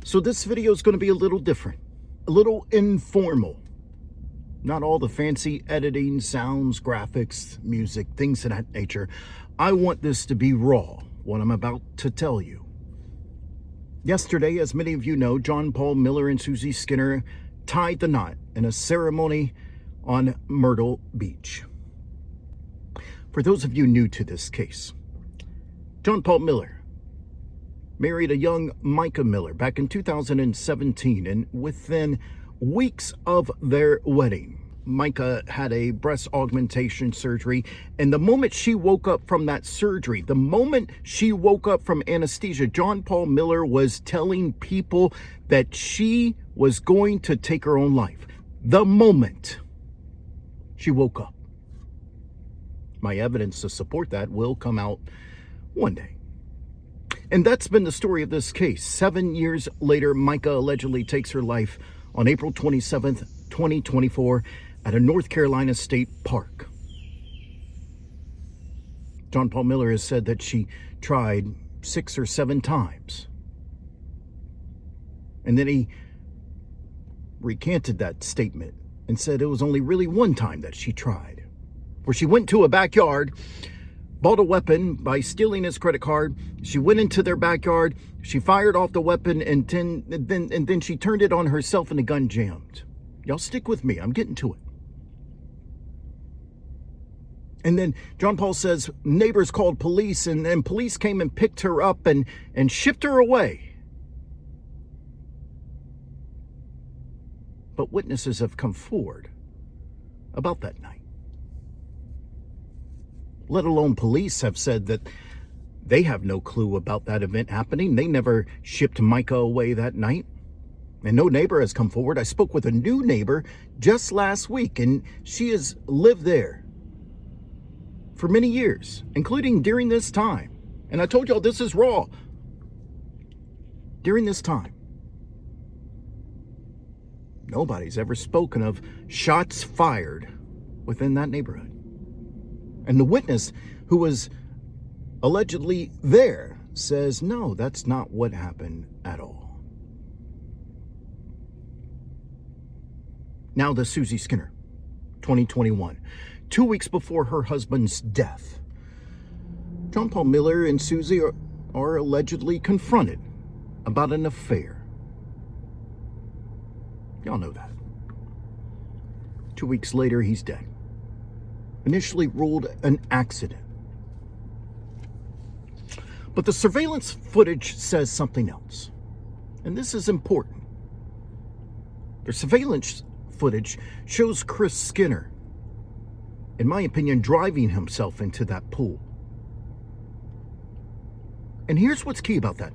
So this video is going to be a little different, a little informal. Not all the fancy editing, sounds, graphics, music, things of that nature. I want this to be raw, what I'm about to tell you. Yesterday, as many of you know, John Paul Miller and Suzie Skinner tied the knot in a ceremony on Myrtle Beach. For those of you new to this case, John Paul Miller married a young Mica Miller back in 2017, and within weeks of their wedding, Mica had a breast augmentation surgery, and the moment she woke up from that surgery, the moment she woke up from anesthesia, John Paul Miller was telling people that she was going to take her own life. The moment she woke up. My evidence to support that will come out one day. And that's been the story of this case. 7 years later, Mica allegedly takes her life on April 27th, 2024 at a North Carolina state park. John Paul Miller has said that she tried 6 or 7 times. And then he recanted that statement and said it was only really one time that she tried, where she went to a backyard, bought a weapon by stealing his credit card. She went into their backyard, she fired off the weapon, and then she turned it on herself and the gun jammed. Y'all stick with me, I'm getting to it. And then John Paul says neighbors called police, and then police came and picked her up and shipped her away. But witnesses have come forward about that night. Let alone police have said that they have no clue about that event happening. They never shipped Mica away that night. And no neighbor has come forward. I spoke with a new neighbor just last week, and she has lived there for many years, including during this time. And I told y'all this is raw. During this time, nobody's ever spoken of shots fired within that neighborhood. And the witness who was allegedly there says, no, that's not what happened at all. Now the Suzie Skinner, 2021, 2 weeks before her husband's death. John Paul Miller and Suzie are allegedly confronted about an affair. Y'all know that. 2 weeks later, he's dead. Initially ruled an accident. But the surveillance footage says something else. And this is important. The surveillance footage shows Chris Skinner, in my opinion, driving himself into that pool. And here's what's key about that.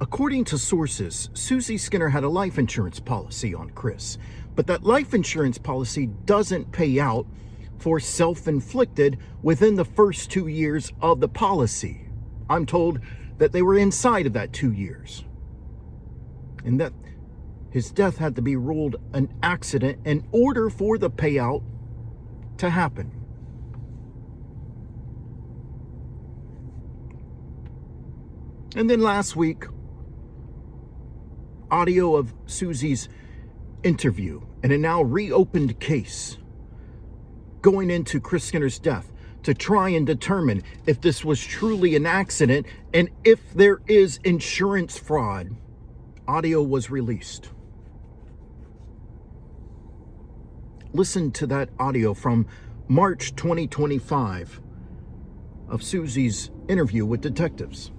According to sources, Suzie Skinner had a life insurance policy on Chris, but that life insurance policy doesn't pay out for self-inflicted within the first 2 years of the policy. I'm told that they were inside of that 2 years, and that his death had to be ruled an accident in order for the payout to happen. And then last week, audio of Suzie's interview in a now reopened case going into Chris Skinner's death to try and determine if this was truly an accident and if there is insurance fraud. Audio was released. Listen to that audio from March 2025 of Suzie's interview with detectives.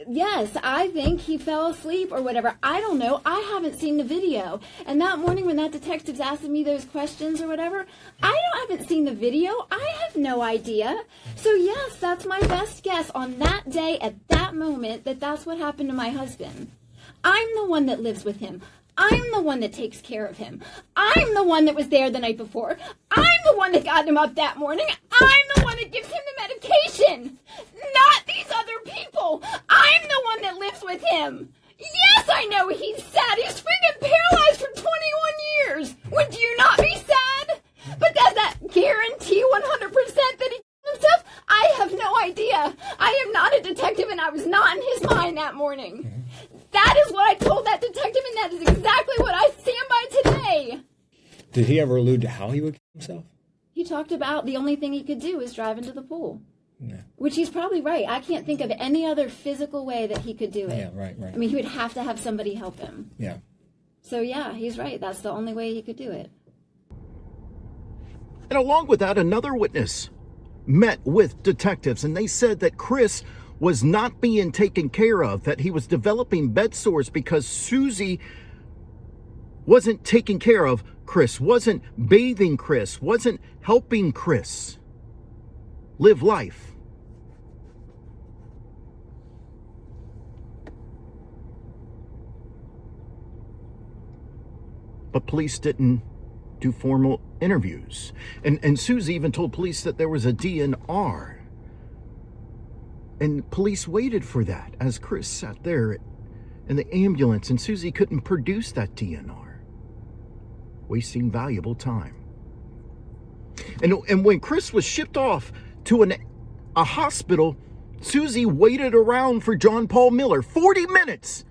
Yes, I think he fell asleep or whatever. I don't know. I haven't seen the video. And that morning when that detective's asking me those questions or whatever, I haven't seen the video. I have no idea. So yes, that's my best guess on that day at that moment that that's what happened to my husband. I'm the one that lives with him. I'm the one that takes care of him. I'm the one that was there the night before. I'm the one that got him up that morning. I'm the one that gives him the medication. Not these other people. I'm the one that lives with him. Yes, I know he's sad. He's freaking paralyzed for 21 years. Would you not be sad? But does that guarantee 100% that he killed himself? I have no idea. idea. I am not a detective, and I was not in his mind that morning. That is what I told that detective, and that is exactly what I stand by today. Did he ever allude to how he would kill himself? He talked about the only thing he could do is drive into the pool. Yeah. Which he's probably right. I can't think of any other physical way that he could do it. Yeah, right. I mean, he would have to have somebody help him. Yeah. So, yeah, he's right. That's the only way he could do it. And along with that, another witness met with detectives, and they said that Chris was not being taken care of, that he was developing bed sores because Suzie wasn't taking care of Chris, wasn't bathing Chris, wasn't helping Chris live life. But police didn't do formal interviews. And Suzie even told police that there was a DNR. And police waited for that as Chris sat there in the ambulance, and Suzie couldn't produce that DNR, wasting valuable time. And when Chris was shipped off to a hospital, Suzie waited around for John Paul Miller 40 minutes.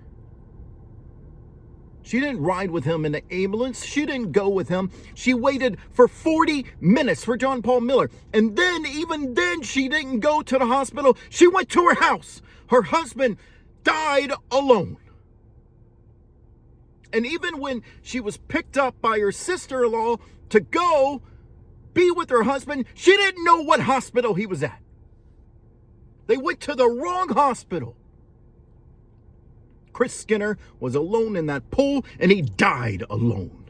She didn't ride with him in the ambulance. She didn't go with him. She waited for 40 minutes for John Paul Miller. And then, even then, she didn't go to the hospital. She went to her house. Her husband died alone. And even when she was picked up by her sister-in-law to go be with her husband, she didn't know what hospital he was at. They went to the wrong hospital. Chris Skinner was alone in that pool, and he died alone.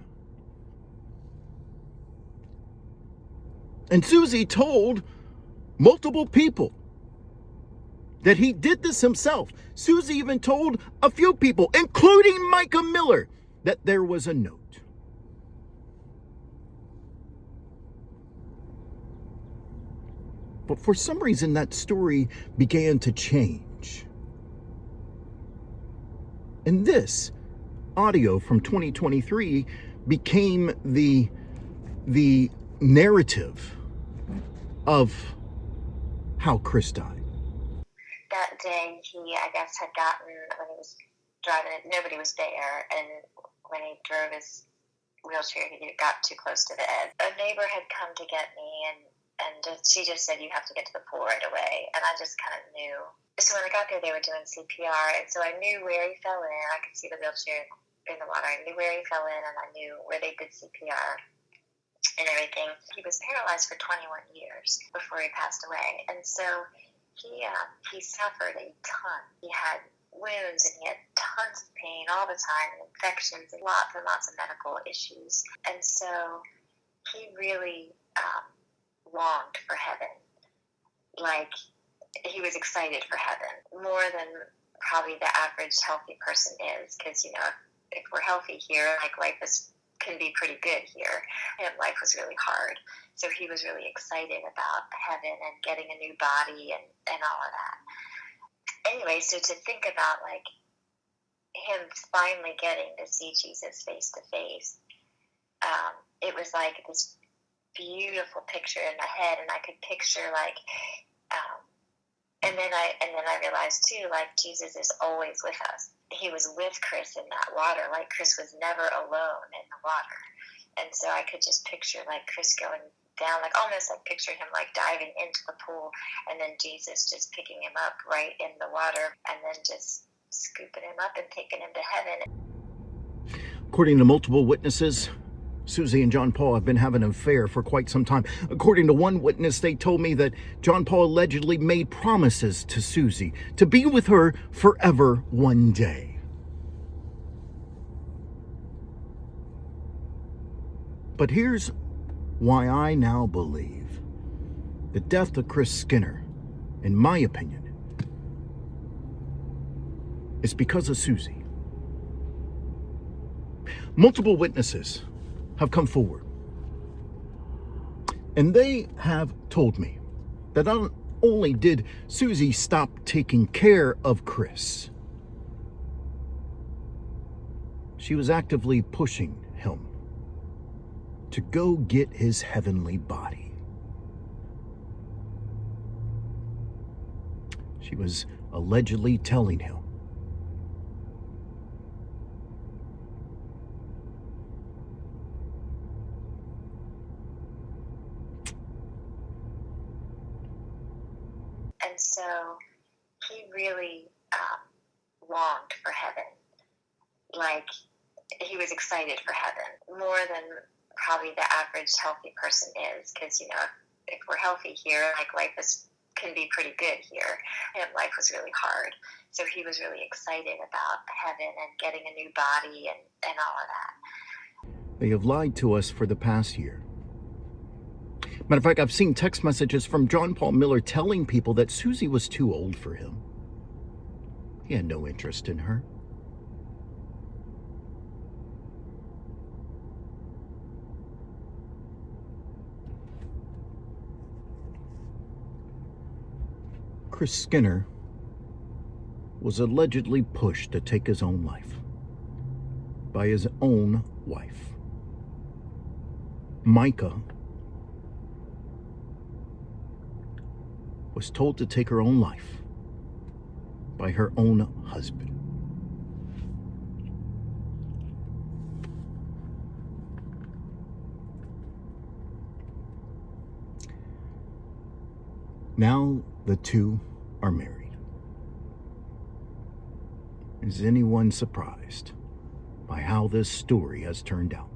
And Suzie told multiple people that he did this himself. Suzie even told a few people, including Mica Miller, that there was a note. But for some reason, that story began to change. And this audio from 2023 became the narrative of how Chris died. That day, he, I guess, had gotten, when he was driving it, nobody was there, and when he drove his wheelchair, he got too close to the edge. A neighbor had come to get me, and she just said, "You have to get to the pool right away," and I just kind of knew. So when I got there, they were doing CPR, and so I knew where he fell in. I could see the wheelchair in the water. I knew where he fell in, and I knew where they did CPR and everything. He was paralyzed for 21 years before he passed away, and so he suffered a ton. He had wounds, and he had tons of pain all the time, and infections, and lots of medical issues. And so he really longed for heaven. Like, he was excited for heaven more than probably the average healthy person is, because, you know, if we're healthy here, like, life can be pretty good here, and life was really hard. So he was really excited about heaven and getting a new body and all of that. Anyway, so to think about, like, him finally getting to see Jesus face to face, it was like this beautiful picture in my head, and I could picture, like, and then I realized too, like, Jesus is always with us. He was with Chris in that water. Like, Chris was never alone in the water. And so I could just picture, like, Chris going down, like, almost like picture him, like, diving into the pool, and then Jesus just picking him up right in the water, and then just scooping him up and taking him to heaven. According to multiple witnesses, Suzie and John Paul have been having an affair for quite some time. According to one witness, they told me that John Paul allegedly made promises to Suzie to be with her forever one day. But here's why I now believe the death of Chris Skinner, in my opinion, is because of Suzie. Multiple witnesses have come forward, and they have told me that not only did Suzie stop taking care of Chris, she was actively pushing him to go get his heavenly body. she was allegedly telling him. And so he really longed for heaven. Like, he was excited for heaven more than probably the average healthy person is, because, you know, if we're healthy here, like, life can be pretty good here, and life was really hard. So he was really excited about heaven and getting a new body and all of that. They have lied to us for the past year. Matter of fact, I've seen text messages from John Paul Miller telling people that Suzie was too old for him. He had no interest in her. Chris Skinner was allegedly pushed to take his own life by his own wife. Mica was told to take her own life by her own husband. Now the two are married. Is anyone surprised by how this story has turned out?